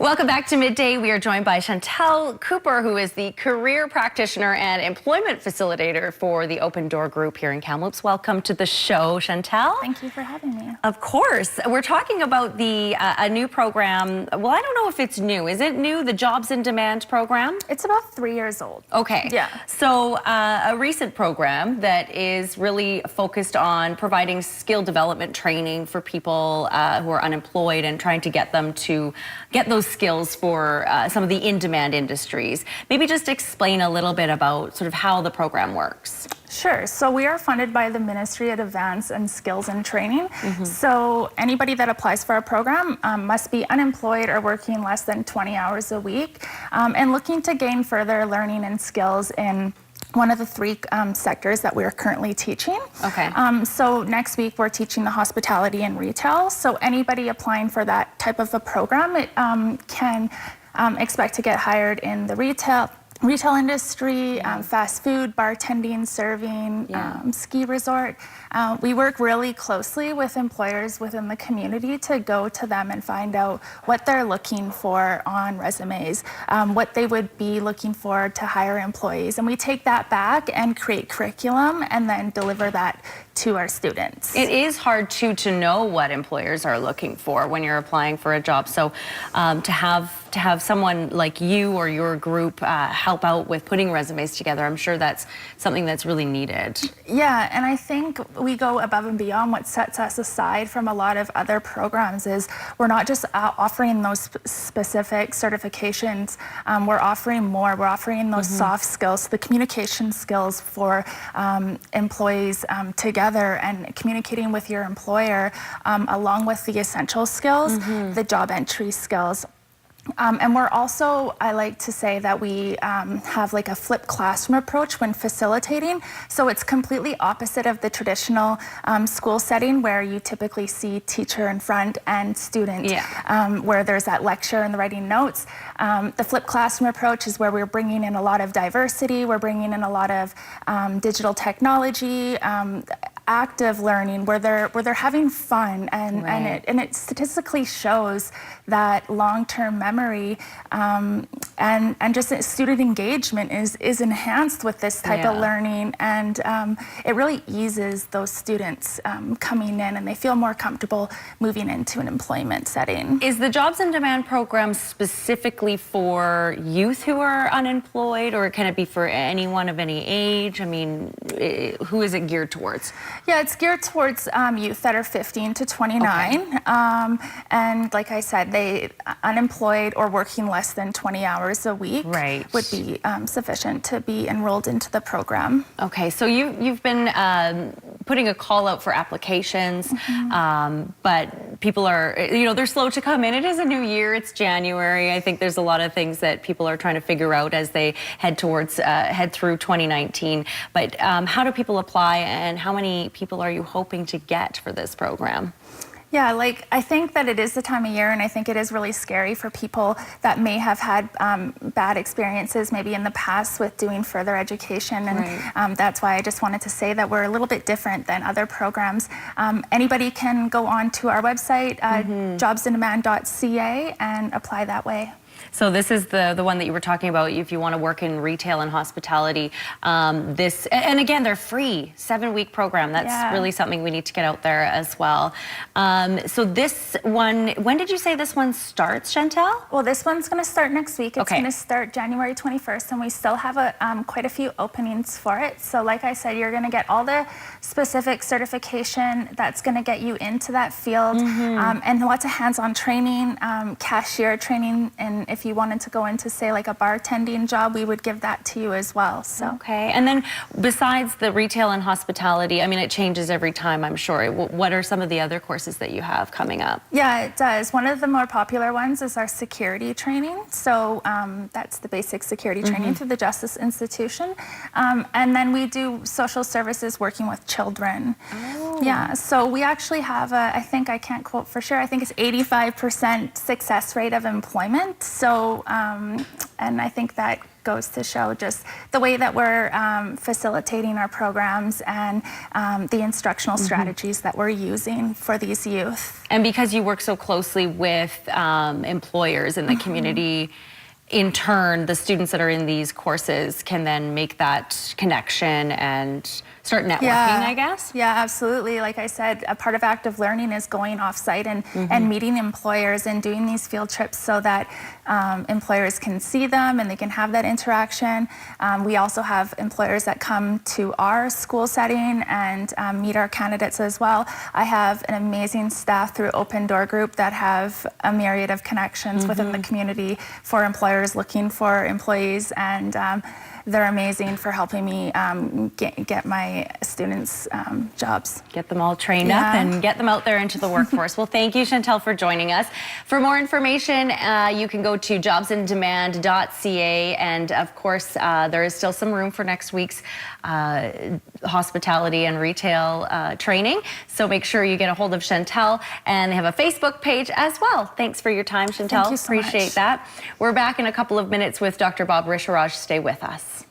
Welcome back to Midday. We are joined by Chantel Cooper, who is the career practitioner and employment facilitator for the Open Door Group here in Kamloops. Welcome to the show, Chantel. Thank you for having me. Of course. We're talking about the a new program. Well, I don't know if it's new. Is it new, the Jobs in Demand program? It's about 3 years old. Okay. Yeah. So a recent program that is really focused on providing skill development training for people who are unemployed and trying to get them to get those skills for some of the in-demand industries. Maybe just explain a little bit about sort of how the program works. Sure. So we are funded by the Ministry of Advance and Skills and Training. So anybody that applies for our program must be unemployed or working less than 20 hours a week and looking to gain further learning and skills in one of the three sectors that we're currently teaching. Okay. So next week we're teaching the hospitality and retail. So anybody applying for that type of a program can expect to get hired in the retail industry, fast food, bartending, serving, ski resort. We work really closely with employers within the community to go to them and find out what they're looking for on resumes, what they would be looking for to hire employees. And we take that back and create curriculum and then deliver that to our students. It is hard to know what employers are looking for when you're applying for a job. So to have someone like you or your group help out with putting resumes together, I'm sure that's something that's really needed. Yeah, and I think we go above and beyond. What sets us aside from a lot of other programs is we're not just offering those specific certifications, we're offering more. We're offering those soft skills, the communication skills for employees together and communicating with your employer, along with the essential skills, the job entry skills. And we're also, I like to say that we have like a flipped classroom approach when facilitating. So it's completely opposite of the traditional school setting where you typically see teacher in front and student, where there's that lecture and the writing notes. The flipped classroom approach is where we're bringing in a lot of diversity, we're bringing in a lot of digital technology, active learning, where they're having fun, and it statistically shows that long-term memory and just student engagement is enhanced with this type of learning, and it really eases those students coming in, and they feel more comfortable moving into an employment setting. Is the Jobs in Demand program specifically for youth who are unemployed, or can it be for anyone of any age? I mean, who is it geared towards? Yeah, it's geared towards youth that are 15 to 29. And like I said, they unemployed or working less than 20 hours a week would be sufficient to be enrolled into the program. Okay, so you've been putting a call out for applications, but people are, they're slow to come in. It is a new year, it's January. I think there's a lot of things that people are trying to figure out as they head through 2019. But how do people apply, and how many people are you hoping to get for this program? Yeah, I think that it is the time of year, and I think it is really scary for people that may have had bad experiences maybe in the past with doing further education, and that's why I just wanted to say that we're a little bit different than other programs. Anybody can go on to our website, jobsindemand.ca, and apply that way. So this is the one that you were talking about, if you want to work in retail and hospitality. And again, they're free, 7-week program. That's really something we need to get out there as well. So this one, when did you say this one starts, Chantel? Well, this one's going to start next week. It's going to start January 21st, and we still have quite a few openings for it. So like I said, you're going to get all the specific certification that's going to get you into that field, and lots of hands-on training, cashier training, and if you wanted to go into, say, like a bartending job, we would give that to you as well. So okay. And then besides the retail and hospitality, I mean, it changes every time, I'm sure. What are some of the other courses that you have coming up? Yeah, it does. One of the more popular ones is our security training. So that's the basic security training through the Justice Institution. And then we do social services working with children. Yeah, so we actually have I think I can't quote for sure, I think it's 85% success rate of employment. So, and I think that goes to show just the way that we're facilitating our programs and the instructional strategies that we're using for these youth. And because you work so closely with employers in the community, in turn, the students that are in these courses can then make that connection and start networking, I guess? Yeah, absolutely. Like I said, a part of active learning is going off-site and meeting employers and doing these field trips so that employers can see them and they can have that interaction. We also have employers that come to our school setting and meet our candidates as well. I have an amazing staff through Open Door Group that have a myriad of connections within the community for employers looking for employees, and they're amazing for helping me get my students jobs. Get them all trained up and get them out there into the workforce. Well, thank you, Chantel, for joining us. For more information, you can go to jobsindemand.ca, and of course, there is still some room for next week's hospitality and retail training. So make sure you get a hold of Chantel, and they have a Facebook page as well. Thanks for your time, Chantel. Thank you so Appreciate much. that. We're back in a couple of minutes with Dr. Bob Risharaj. Stay with us.